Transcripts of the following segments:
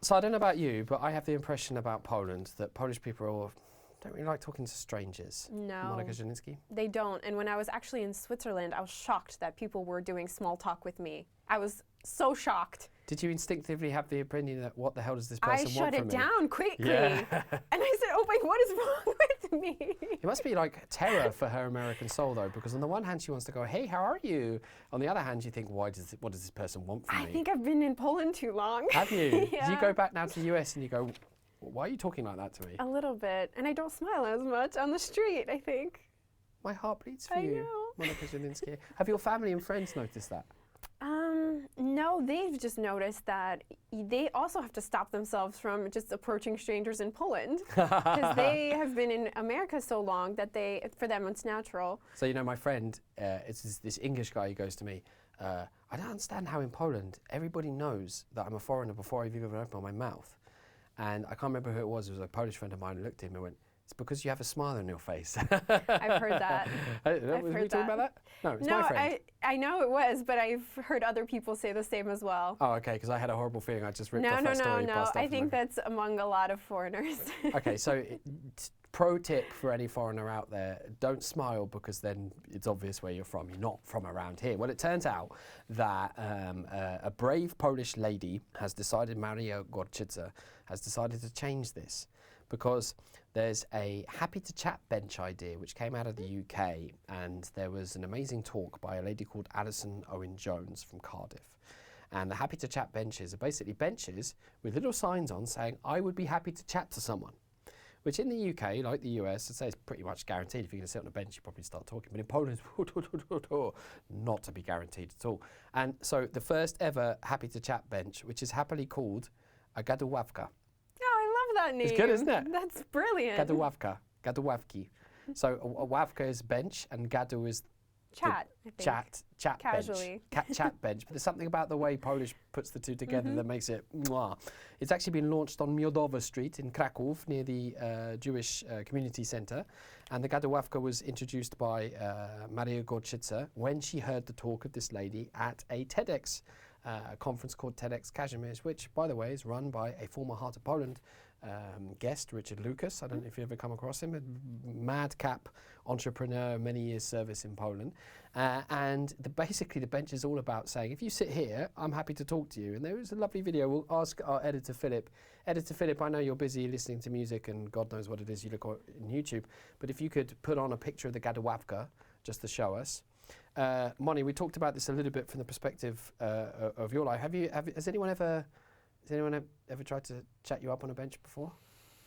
So I don't know about you, but I have the impression about Poland that Polish people don't really like talking to strangers. No. Monica Zieliński? They don't. And when I was actually in Switzerland, I was shocked that people were doing small talk with me. I was so shocked. Did you instinctively have the opinion that what the hell does this person want from me? I shut it down quickly. Yeah. And I said, oh my, what is wrong with me? It must be like terror for her American soul, though, because on the one hand she wants to go, hey, how are you? On the other hand, you think, what does this person want from me? I think I've been in Poland too long. Have you? Yeah. Do you go back now to the US and you go, why are you talking like that to me? A little bit. And I don't smile as much on the street, I think. My heart bleeds for I you, know. Monica Zieliński. Have your family and friends noticed that? No, they've just noticed that they also have to stop themselves from just approaching strangers in Poland because they have been in America so long that for them it's natural. So, you know, my friend, it's this English guy who goes to me, I don't understand how in Poland everybody knows that I'm a foreigner before I've even opened my mouth. And I can't remember who it was a Polish friend of mine who looked at him and went, it's because you have a smile on your face. I've heard that. Was we talking about that? No, it's my friend. I know it was, but I've heard other people say the same as well. Oh, okay, because I had a horrible feeling I just ripped off that story. No. I think that's among a lot of foreigners. Okay, so pro tip for any foreigner out there, don't smile because then it's obvious where you're from. You're not from around here. Well, it turns out that a brave Polish lady has decided, Maria Gorczyca, has decided to change this because there's a happy to chat bench idea which came out of the UK, and there was an amazing talk by a lady called Alison Owen-Jones from Cardiff. And the happy to chat benches are basically benches with little signs on saying, I would be happy to chat to someone. Which in the UK, like the US, I'd say it's pretty much guaranteed. If you're going to sit on a bench, you probably start talking. But in Poland, not to be guaranteed at all. And so the first ever happy to chat bench, which is happily called a gadławka. Oh, I love that name. It's good, isn't it? That's brilliant. Gadławka, gadławki. So a ławka is bench and gadu is chat, I think. Chat Casually. bench. Chat bench. But there's something about the way Polish puts the two together that makes it mwah. It's actually been launched on Miodowa Street in Kraków near the Jewish Community Centre. And the gadławka was introduced by Maria Gorczyca when she heard the talk of this lady at a TEDx conference called TEDx Kazimierz, which, by the way, is run by a former Heart of Poland guest, Richard Lucas. I don't know if you've ever come across him, a madcap entrepreneur, many years service in Poland. And basically the bench is all about saying, if you sit here, I'm happy to talk to you. And there was a lovely video. We'll ask our editor, Philip. Editor Philip, I know you're busy listening to music and God knows what it is you look at on YouTube, but if you could put on a picture of the gadławka just to show us. Moni, we talked about this a little bit from the perspective of your life. Has anyone ever tried to chat you up on a bench before?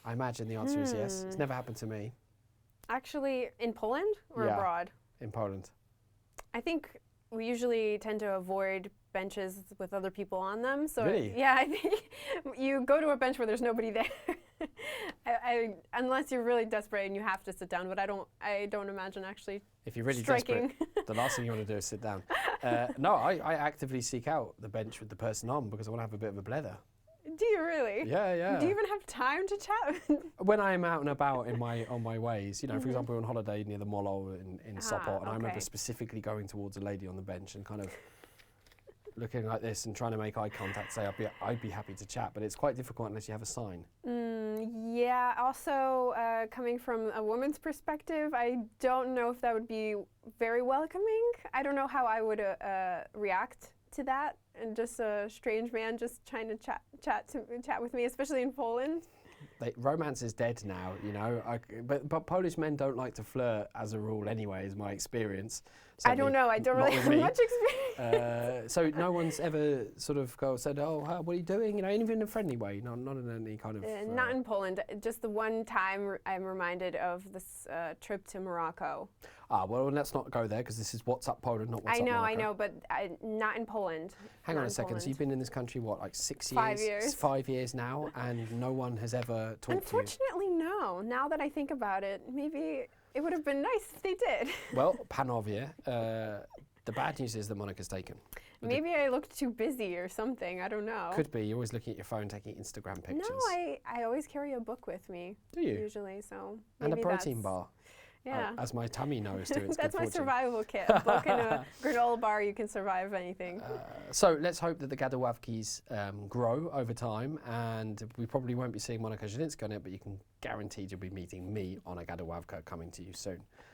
I imagine the answer is yes. It's never happened to me. Actually, in Poland or abroad? In Poland. I think we usually tend to avoid benches with other people on them. So really? Yeah, I think you go to a bench where there's nobody there. Unless you're really desperate and you have to sit down, but I don't imagine actually. If you're really desperate, the last thing you want to do is sit down. No, I actively seek out the bench with the person on because I want to have a bit of a blether. Do you really? Yeah. Do you even have time to chat? When I am out and about on my ways, you know, for example, on holiday near the Molo in Sopot, and I remember specifically going towards a lady on the bench and kind of looking like this and trying to make eye contact, say I'd be happy to chat, but it's quite difficult unless you have a sign. Yeah, also coming from a woman's perspective, I don't know if that would be very welcoming. I don't know how I would react to that, and just a strange man just trying to chat with me, especially in Poland. Romance is dead now, you know. But Polish men don't like to flirt as a rule, anyway, is my experience. I don't know. I don't really have much experience. So no one's ever sort of said, "Oh, what are you doing?" You know, even in a friendly way. Not in any kind of. Not in Poland. Just the one time I'm reminded of this trip to Morocco. Well, let's not go there because this is What's Up Poland, not What's Up Morocco. I know, but not in Poland. Hang on a second. So you've been in this country, what, like 6 years? 5 years. 5 years now, and no one has ever talked to you? Unfortunately, no. Now that I think about it, maybe it would have been nice if they did. Well, Panowie, the bad news is that Monica's taken. Maybe I looked too busy or something. I don't know. Could be. You're always looking at your phone, taking Instagram pictures. No, I always carry a book with me. Do you? Usually, so and maybe a protein bar. Yeah. as my tummy knows to its That's good my fortune. survival kit. A book and a granola bar, you can survive anything. So let's hope that the Gadowawkis grow over time, and we probably won't be seeing Monika Zielinska on it, but you can guarantee you'll be meeting me on a Gadowawka coming to you soon.